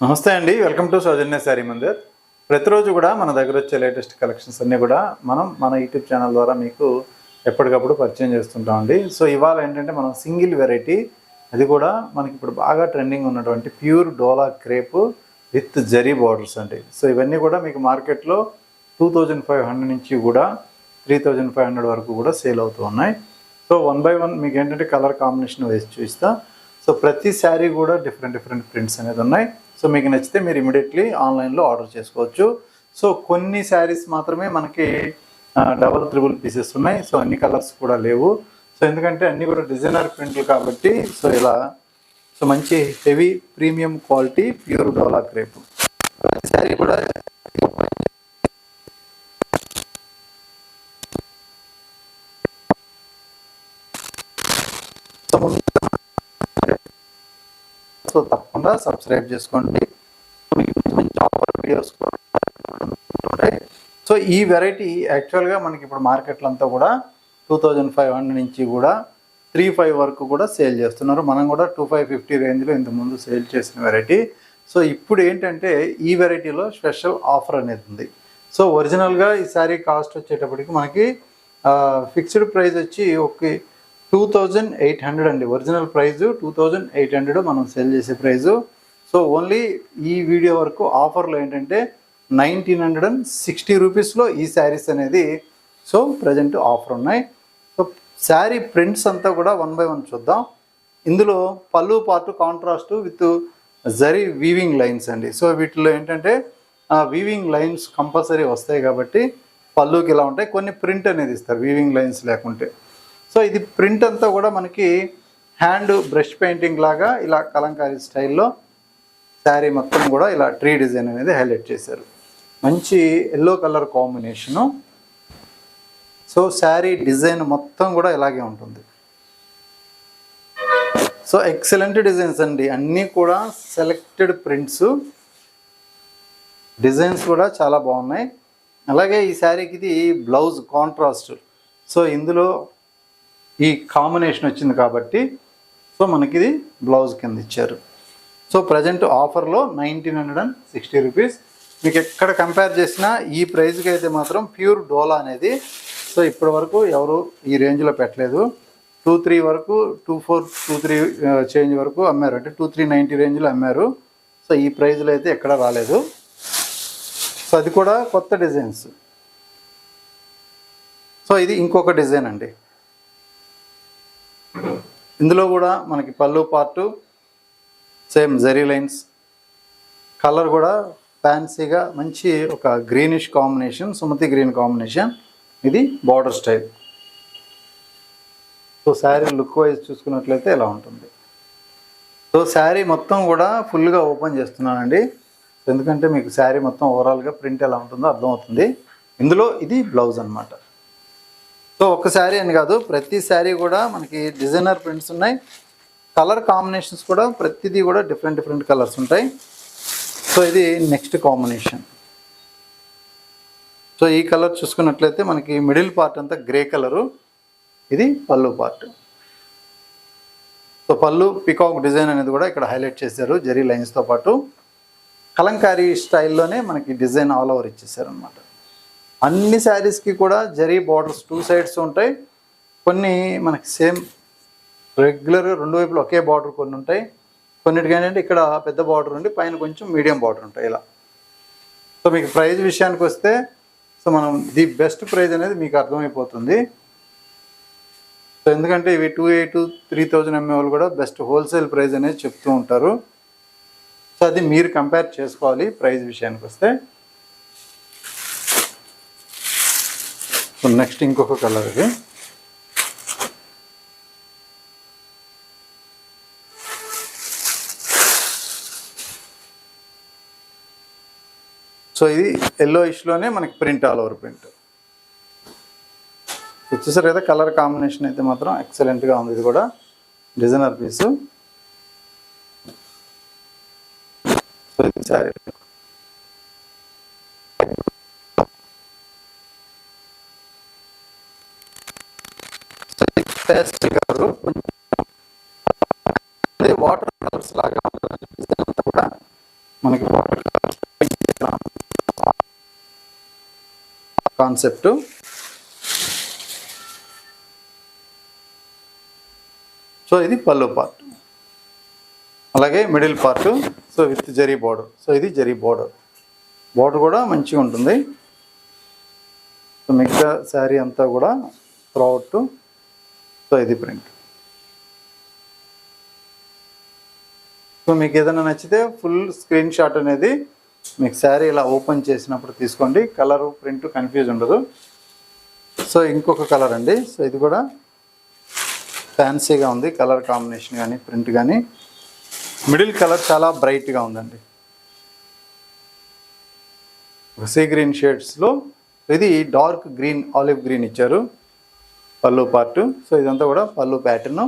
నమస్తే అండి, welcome to సౌజన్య శారీ మందిర్. ప్రతిరోజు కూడా మన దగ్గర వచ్చే లేటెస్ట్ కలెక్షన్స్ అన్నీ కూడా మనం మన యూట్యూబ్ ఛానల్ ద్వారా మీకు ఎప్పటికప్పుడు పరిచయం చేస్తుంటామండి. సో ఇవాళ ఏంటంటే మనం సింగిల్ వెరైటీ, అది కూడా మనకి ఇప్పుడు బాగా ట్రెండింగ్ ఉన్నటువంటి pure dola crepe with zari borders అండి. సో ఇవన్నీ కూడా మీకు మార్కెట్లో 2500 నుంచి కూడా 3500 వరకు కూడా సేల్ అవుతూ ఉన్నాయి. సో 1 by 1 మీకు ఏంటంటే కలర్ కాంబినేషన్ వేసి చూస్తా. సో ప్రతి శారీ కూడా డిఫరెంట్ ప్రింట్స్ అనేది ఉన్నాయి. సో మీకు నచ్చితే మీరు ఇమీడియట్లీ ఆన్లైన్లో ఆర్డర్ చేసుకోవచ్చు. సో కొన్ని శారీస్ మాత్రమే మనకి డబల్ త్రిబుల్ పీసెస్ ఉన్నాయి. సో అన్ని కలర్స్ కూడా లేవు. సో ఎందుకంటే అన్నీ కూడా డిజైనర్ ప్రింట్లు కాబట్టి సో ఇలా సో మంచి హెవీ ప్రీమియం క్వాలిటీ ప్యూర్ డోలా క్రేప్ ప్రతి శారీ కూడా సో తప్పకుండా సబ్స్క్రైబ్ చేసుకోండి. మంచి ఆఫర్ వీడియోస్ కూడా ఉంటాయి. సో ఈ వెరైటీ యాక్చువల్గా మనకి ఇప్పుడు మార్కెట్లో అంతా కూడా 2500 నుంచి కూడా 35 వరకు కూడా సేల్ చేస్తున్నారు. మనం కూడా 2550 రేంజ్లో ఇంతకుముందు సేల్ చేసిన వెరైటీ. సో ఇప్పుడు ఏంటంటే ఈ వెరైటీలో స్పెషల్ ఆఫర్ అనేది ఉంది. సో ఒరిజినల్గా ఈ శారీ కాస్ట్ వచ్చేటప్పటికి మనకి ఫిక్స్డ్ ప్రైస్ వచ్చి ఒక 2800 అండి. ఒరిజినల్ ప్రైస్ 2800 మనం సేల్ చేసే ప్రైజు. సో ఓన్లీ ఈ వీడియో వరకు ఆఫర్లో ఏంటంటే 1960 రూపీస్లో ఈ శారీస్ అనేది సో ప్రజెంట్ ఆఫర్ ఉన్నాయి. సో శారీ ప్రింట్స్ అంతా కూడా 1 by 1 చూద్దాం. ఇందులో పళ్ళు part contrast with zari weaving lines అండి. సో వీటిలో ఏంటంటే వీవింగ్ లైన్స్ కంపల్సరీ వస్తాయి కాబట్టి పళ్ళుకి ఇలా ఉంటాయి. కొన్ని ప్రింట్ అనేది ఇస్తారు వీవింగ్ లైన్స్ లేకుంటే. సో ఇది ప్రింట్ అంతా కూడా మనకి హ్యాండ్ బ్రష్ పెయింటింగ్ లాగా ఇలా కలంకారీ స్టైల్లో శారీ మొత్తం కూడా ఇలా ట్రీ డిజైన్ అనేది హైలైట్ చేశారు. మంచి yellow colour combination. So sari design మొత్తం కూడా ఇలాగే ఉంటుంది. సో ఎక్సలెంట్ డిజైన్స్ అండి, అన్నీ కూడా సెలెక్టెడ్ ప్రింట్స్, డిజైన్స్ కూడా చాలా బాగున్నాయి. అలాగే ఈ శారీకి ఇది బ్లౌజ్ కాంట్రాస్ట్. సో ఇందులో ఈ కాంబినేషన్ వచ్చింది కాబట్టి సో మనకి ఇది బ్లౌజ్ కింద ఇచ్చారు. సో ప్రజెంట్ ఆఫర్లో 1960 రూపీస్. మీకు ఎక్కడ కంపేర్ చేసినా ఈ ప్రైస్కి అయితే మాత్రం ప్యూర్ డోలా అనేది సో ఇప్పటి వరకు ఎవరు ఈ రేంజ్లో పెట్టలేదు. 23 వరకు 2423 చేంజ్ వరకు అమ్మారు, అంటే 2390 రేంజ్లో అమ్మారు. సో ఈ ప్రైజ్లో అయితే ఎక్కడ రాలేదు. సో అది కూడా కొత్త డిజైన్స్. సో ఇది ఇంకొక డిజైన్ అండి. ఇందులో కూడా మనకి పళ్ళు part same zari lines, colour కూడా ఫ్యాన్సీగా మంచి ఒక గ్రీనిష్ కాంబినేషన్, సుమతి గ్రీన్ కాంబినేషన్. ఇది border style. So sari look wise చూసుకున్నట్లయితే ఇలా ఉంటుంది. సో శారీ మొత్తం కూడా ఫుల్గా ఓపెన్ చేస్తున్నానండి, ఎందుకంటే మీకు శారీ మొత్తం ఓవరాల్గా ప్రింట్ ఎలా ఉంటుందో అర్థమవుతుంది. ఇందులో ఇది బ్లౌజ్ అనమాట. సో ఒక శారీ అని కాదు, ప్రతి శారీ కూడా మనకి డిజైనర్ ప్రింట్స్ ఉన్నాయి. కలర్ కాంబినేషన్స్ కూడా ప్రతిదీ కూడా డిఫరెంట్ కలర్స్ ఉంటాయి. సో ఇది నెక్స్ట్ కాంబినేషన్. సో ఈ కలర్ చూసుకున్నట్లయితే మనకి మిడిల్ పార్ట్ అంతా గ్రే కలరు. ఇది పళ్ళు పార్ట్. సో పళ్ళు పికాక్ డిజైన్ అనేది కూడా ఇక్కడ హైలైట్ చేశారు జరీ లైన్స్తో పాటు. కలంకారీ స్టైల్లోనే మనకి డిజైన్ ఆల్ ఓవర్ ఇచ్చేసారు అనమాట. అన్ని శారీస్కి కూడా జరీ బార్డర్స్ 2 సైడ్స్ ఉంటాయి. కొన్ని మనకి సేమ్ రెగ్యులర్గా 2 వైపులు ఒకే బార్డర్ కొన్ని ఉంటాయి. కొన్నిటికి ఏంటంటే ఇక్కడ పెద్ద బార్డర్ ఉండి పైన కొంచెం మీడియం బార్డర్ ఉంటాయి ఇలా. సో మీకు ప్రైజ్ విషయానికి వస్తే సో మనం ది బెస్ట్ ప్రైజ్ అనేది మీకు అర్థమైపోతుంది. సో ఎందుకంటే ఇవి 2800-3000 ఎంఏ వాళ్ళు కూడా బెస్ట్ హోల్సేల్ ప్రైజ్ అనేది చెప్తూ ఉంటారు. సో అది మీరు కంపేర్ చేసుకోవాలి ప్రైజ్ విషయానికి వస్తే. సో నెక్స్ట్ ఇంకొక కలర్ ఇది. సో ఇది ఎల్లో ఇష్లోనే మనకి ప్రింట్ ఆల్ ఓవర్ ప్రింట్ వచ్చేసరి కదా. కలర్ కాంబినేషన్ అయితే మాత్రం ఎక్సలెంట్గా ఉంది. ఇది కూడా డిజైనర్ పీసు. సో ఇది సారీ వాటర్ కలర్స్ లాగా ఉంటుంది. కూడా మనకి కాన్సెప్ట్. సో ఇది పళ్ళు పార్ట్. అలాగే middle part so with zari border. So ఇది జరీ బార్డర్. బార్డర్ కూడా మంచిగా ఉంటుంది. సో మిగతా శారీ అంతా కూడా త్రూఅవుట్. సో ఇది ప్రింట్. సో మీకు ఏదైనా నచ్చితే ఫుల్ స్క్రీన్ షాట్ అనేది మీకు శారీ ఇలా ఓపెన్ చేసినప్పుడు తీసుకోండి. కలరు ప్రింట్ కన్ఫ్యూజ్ ఉండదు. సో ఇంకొక కలర్ అండి. సో ఇది కూడా ఫ్యాన్సీగా ఉంది. కలర్ కాంబినేషన్ కానీ ప్రింట్ కానీ. మిడిల్ కలర్ చాలా బ్రైట్గా ఉందండి. సీ గ్రీన్ షేడ్స్లో ఇది డార్క్ గ్రీన్, ఆలివ్ గ్రీన్ ఇచ్చారు పళ్ళు పార్ట్. సో ఇదంతా కూడా పళ్ళు ప్యాటర్న్.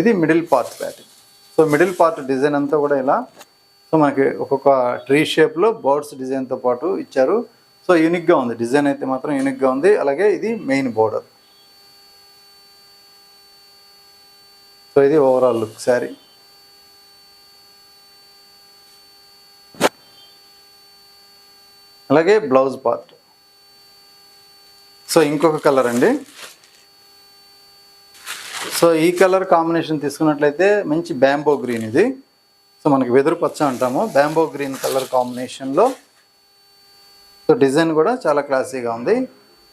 ఇది middle part pattern. So middle part design అంతా కూడా ఇలా సో మనకి ఒక్కొక్క ట్రీ షేప్లో బర్డ్స్ డిజైన్తో పాటు ఇచ్చారు. సో యూనిక్గా ఉంది. డిజైన్ అయితే మాత్రం యూనిక్గా ఉంది. అలాగే ఇది మెయిన్ బోర్డర్. సో ఇది ఓవరాల్ లుక్ శారీ. అలాగే బ్లౌజ్ పార్ట్. సో ఇంకొక కలర్ అండి. సో ఈ కలర్ కాంబినేషన్ తీసుకున్నట్లయితే మంచి బ్యాంబో గ్రీన్ ఇది. సో మనకి వెదురు పచ్చ అంటాము. బ్యాంబో గ్రీన్ కలర్ కాంబినేషన్లో సో డిజైన్ కూడా చాలా క్లాసీగా ఉంది.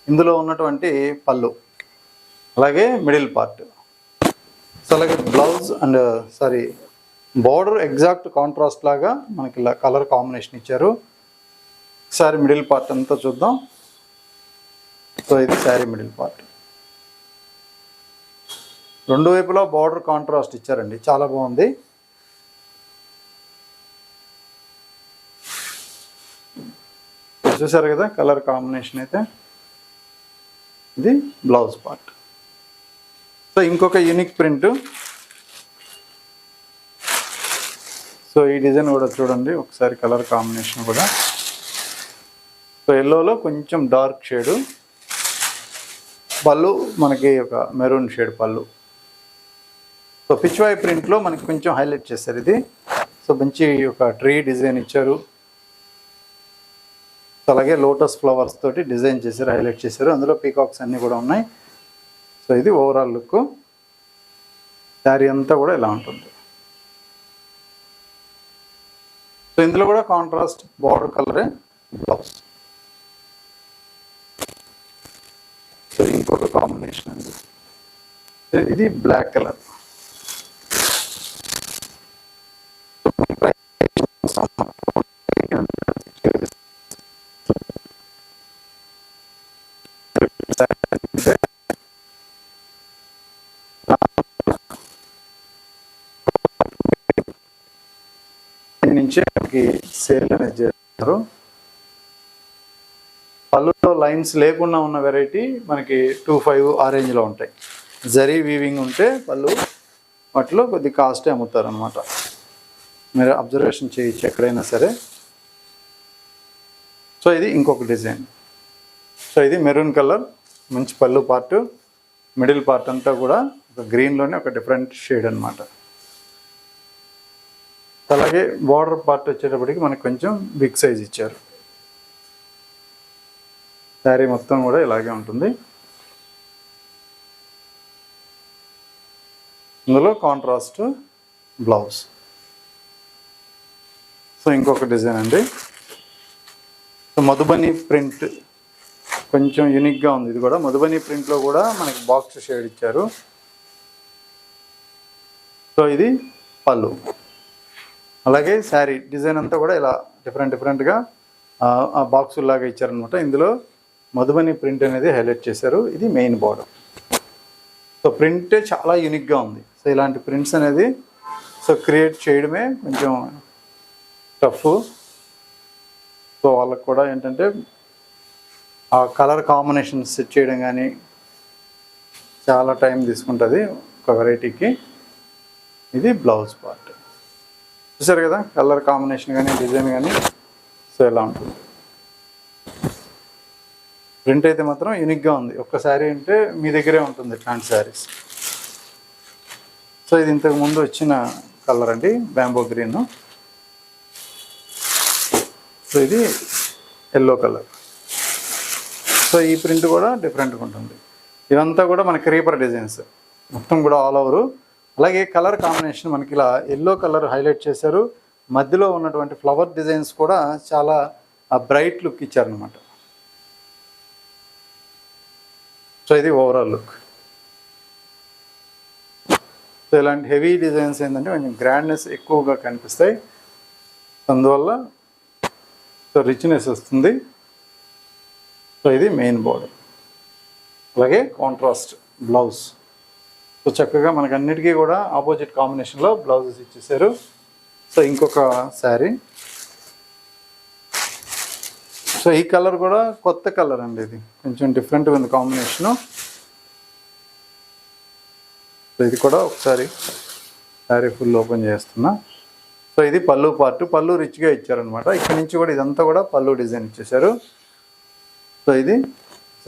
ఇందులో ఉన్నటువంటి పళ్ళు అలాగే మిడిల్ పార్ట్. సో అలాగే blouse and border exact contrast లాగా మనకి ఇలా కలర్ కాంబినేషన్ ఇచ్చారు. శారీ మిడిల్ పార్ట్ అంతా చూద్దాం. సో ఇది శారీ మిడిల్ పార్ట్. రెండు వైపులా బార్డర్ కాంట్రాస్ట్ ఇచ్చారండి. చాలా బాగుంది. చూసారు కదా కలర్ కాంబినేషన్ అయితే. ఇది బ్లౌజ్ పార్ట్. సో ఇంకొక యూనిక్ ప్రింట్. సో ఈ డిజైన్ కూడా చూడండి ఒకసారి. కలర్ కాంబినేషన్ కూడా సో ఎల్లోలో కొంచెం డార్క్ షేడు. పళ్ళు మనకి ఒక మెరూన్ షేడ్ పళ్ళు. సో పిచ్వాయ్ ప్రింట్లో మనకి కొంచెం హైలైట్ చేశారు ఇది. సో మంచి ఒక ట్రీ డిజైన్ ఇచ్చారు. సో అలాగే లోటస్ ఫ్లవర్స్ తోటి డిజైన్ చేశారు, హైలైట్ చేశారు. అందులో పీకాక్స్ అన్నీ కూడా ఉన్నాయి. సో ఇది ఓవరాల్ లుక్. శారీ అంతా కూడా ఇలా ఉంటుంది. సో ఇందులో కూడా కాంట్రాస్ట్ బార్డర్ కలరే బ్లౌజ్. సో ఇంకొక కాంబినేషన్ అండి. ఇది బ్లాక్ కలర్. నుంచి సేల్ అనేది చేస్తారు. పళ్ళులో లైన్స్ లేకుండా ఉన్న వెరైటీ మనకి 25 ఆ రేంజ్లో ఉంటాయి. జరీ వీవింగ్ ఉంటే పళ్ళు వాటిలో కొద్ది కాస్టే అమ్ముతారు అనమాట. మీరు అబ్జర్వేషన్ చేయొచ్చు ఎక్కడైనా సరే. సో ఇది ఇంకొక డిజైన్. సో ఇది మెరూన్ కలర్ మంచి పళ్ళు పార్ట్. మిడిల్ పార్ట్ అంతా కూడా ఒక గ్రీన్లోనే ఒక డిఫరెంట్ షేడ్ అనమాట. అలాగే బార్డర్ పార్ట్ వచ్చేటప్పటికి మనకు కొంచెం బిగ్ సైజ్ ఇచ్చారు. శారీ మొత్తం కూడా ఇలాగే ఉంటుంది. ఇందులో కాంట్రాస్ట్ బ్లౌజ్. సో ఇంకొక డిజైన్ అండి. సో మధుబని ప్రింట్ కొంచెం యూనిక్గా ఉంది. ఇది కూడా మధుబని ప్రింట్లో కూడా మనకి బాక్స్ షేడ్ ఇచ్చారు. సో ఇది పళ్ళు. అలాగే శారీ డిజైన్ అంతా కూడా ఇలా డిఫరెంట్గా బాక్సుల్లాగా ఇచ్చారనమాట. ఇందులో మధుబని ప్రింట్ అనేది హైలైట్ చేశారు. ఇది మెయిన్ బార్డర్. సో ప్రింటే చాలా యూనిక్గా ఉంది. సో ఇలాంటి ప్రింట్స్ అనేది సో క్రియేట్ చేయడమే కొంచెం టఫ్. సో వాళ్ళకు కూడా ఏంటంటే ఆ కలర్ కాంబినేషన్ సెట్ చేయడం కానీ చాలా టైం తీసుకుంటుంది ఒక వెరైటీకి. ఇది బ్లౌజ్ పార్ట్. చూసారు కదా కలర్ కాంబినేషన్ కానీ డిజైన్ కానీ. సో ఇలా ఉంటుంది. ప్రింట్ అయితే మాత్రం యూనిక్గా ఉంది. ఒక్క శారీ అంటే మీ దగ్గరే ఉంటుంది ఇట్లాంటి శారీస్. సో ఇది ఇంతకు ముందు వచ్చిన కలర్ అండి, బ్యాంబో గ్రీన్. సో ఇది ఎల్లో కలర్. సో ఈ ప్రింట్ కూడా డిఫరెంట్గా ఉంటుంది. ఇవంతా కూడా మన క్రీపర్ డిజైన్స్ మొత్తం కూడా ఆల్ ఓవరు. అలాగే కలర్ కాంబినేషన్ మనకి ఇలా ఎల్లో కలర్ హైలైట్ చేశారు. మధ్యలో ఉన్నటువంటి ఫ్లవర్ డిజైన్స్ కూడా చాలా బ్రైట్ లుక్ ఇచ్చారనమాట. సో ఇది ఓవరాల్ లుక్. సో ఇలాంటి హెవీ డిజైన్స్ ఏంటంటే కొంచెం గ్రాండ్నెస్ ఎక్కువగా కనిపిస్తాయి, అందువల్ల సో రిచ్నెస్ వస్తుంది. సో ఇది మెయిన్ బోర్డర్, అలాగే కాంట్రాస్ట్ బ్లౌజ్. సో చక్కగా మనకు అన్నిటికీ కూడా ఆపోజిట్ కాంబినేషన్లో బ్లౌజెస్ ఇచ్చేసారు. సో ఇంకొక శారీ. సో ఈ కలర్ కూడా కొత్త కలర్ అండి, ఇది కొంచెం డిఫరెంట్గా ఉంది కాంబినేషను. సో ఇది కూడా ఒకసారి శారీ ఫుల్ ఓపెన్ చేస్తున్నా. సో ఇది పళ్ళు పార్ట్, పళ్ళు రిచ్గా ఇచ్చారనమాట. ఇక్కడ నుంచి కూడా ఇదంతా కూడా పళ్ళు డిజైన్ ఇచ్చేసారు. సో ఇది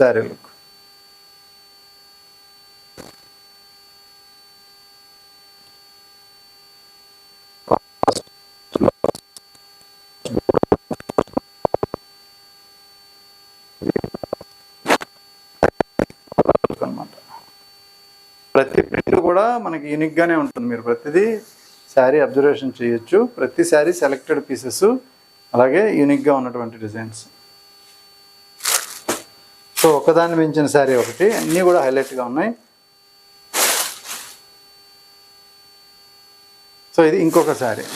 శారీ లుక్. ప్రతి ప్రింట్ కూడా మనకి యూనిక్గానే ఉంటుంది. మీరు ప్రతిదీ శారీ అబ్జర్వేషన్ చేయొచ్చు. ప్రతి శారీ సెలెక్టెడ్ పీసెస్, అలాగే యూనిక్గా ఉన్నటువంటి డిజైన్స్. సో ఒకదాన్ని మించిన శారీ ఒకటి, అన్నీ కూడా హైలైట్గా ఉన్నాయి. సో ఇది ఇంకొక శారీ.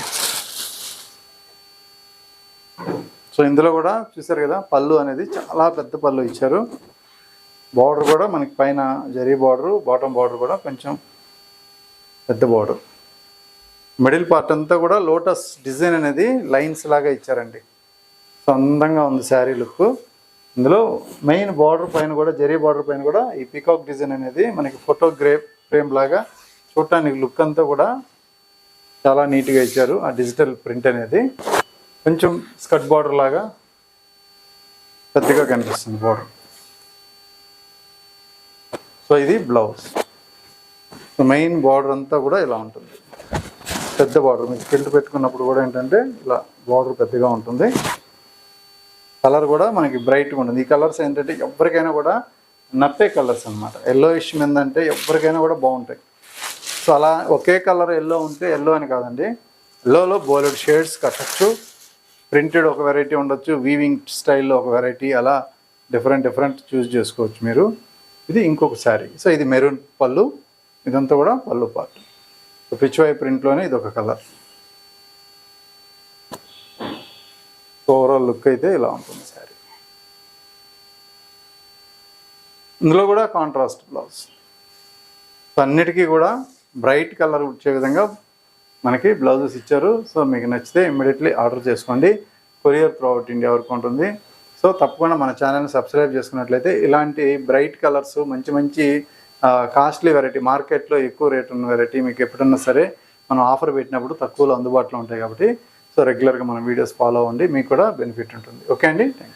సో ఇందులో కూడా చూసారు కదా, పళ్ళు అనేది చాలా పెద్ద పళ్ళు ఇచ్చారు. బార్డర్ కూడా మనకి పైన జరీ బార్డరు, బాటమ్ బార్డర్ కూడా కొంచెం పెద్ద బార్డర్. మిడిల్ పార్ట్ అంతా కూడా లోటస్ డిజైన్ అనేది లైన్స్ లాగా ఇచ్చారండి. సో అందంగా ఉంది శారీ లుక్. ఇందులో మెయిన్ బార్డర్ పైన కూడా, జరీ బార్డర్ పైన కూడా ఈ పీకాక్ డిజైన్ అనేది మనకి ఫోటో ఫ్రేమ్ లాగా చూడటానికి లుక్ అంతా కూడా చాలా నీట్గా ఇచ్చారు. ఆ డిజిటల్ ప్రింట్ అనేది కొంచెం స్కర్ట్ బార్డర్ లాగా పెద్దగా కనిపిస్తుంది బార్డర్. సో ఇది బ్లౌజ్. సో మెయిన్ బార్డర్ అంతా కూడా ఇలా ఉంటుంది, పెద్ద బార్డర్. మీకు కిల్ట్ పెట్టుకున్నప్పుడు కూడా ఏంటంటే ఇలా బార్డర్ పెద్దగా ఉంటుంది. కలర్ కూడా మనకి బ్రైట్గా ఉంటుంది. ఈ కలర్స్ ఏంటంటే ఎవరికైనా కూడా నప్పే కలర్స్ అనమాట. ఎల్లోయిష్ మీద అంటే ఎవరికైనా కూడా బాగుంటాయి. సో అలా ఒకే కలర్ ఎల్లో ఉంటే, ఎల్లో అని కాదండి, ఎల్లోలో బోలెడ్ షేడ్స్ కట్టచ్చు. ప్రింటెడ్ ఒక వెరైటీ ఉండొచ్చు, వీవింగ్ స్టైల్లో ఒక వెరైటీ, అలా డిఫరెంట్ చూస్ చేసుకోవచ్చు మీరు. ఇది ఇంకొక శారీ. సో ఇది మెరూన్ పళ్ళు, ఇదంతా కూడా పళ్ళు పార్ట్. సో పిచ్వై ప్రింట్లోనే ఇది ఒక కలర్. ఓవరాల్ లుక్ అయితే ఇలా ఉంటుంది శారీ. ఇందులో కూడా కాంట్రాస్ట్ బ్లౌజ్. సో అన్నిటికీ కూడా బ్రైట్ కలర్ వచ్చే విధంగా మనకి బ్లౌజెస్ ఇచ్చారు. సో మీకు నచ్చితే ఇమ్మీడియట్లీ ఆర్డర్ చేసుకోండి. కొరియర్ త్రూఅవుట్ ఇండియా వరకు ఉంటుంది. సో తప్పకుండా మన ఛానల్ని సబ్స్క్రైబ్ చేసుకున్నట్లయితే ఇలాంటి బ్రైట్ కలర్స్, మంచి కాస్ట్లీ వెరైటీ, మార్కెట్లో ఎక్కువ రేట్ ఉన్న వెరైటీ మీకు ఎప్పుడన్నా సరే మనం ఆఫర్ పెట్టినప్పుడు తక్కువలో అందుబాటులో ఉంటాయి. కాబట్టి సో రెగ్యులర్గా మన వీడియోస్ ఫాలో అవ్వండి, మీకు కూడా బెనిఫిట్ ఉంటుంది. ఓకే అండి, థ్యాంక్ యూ.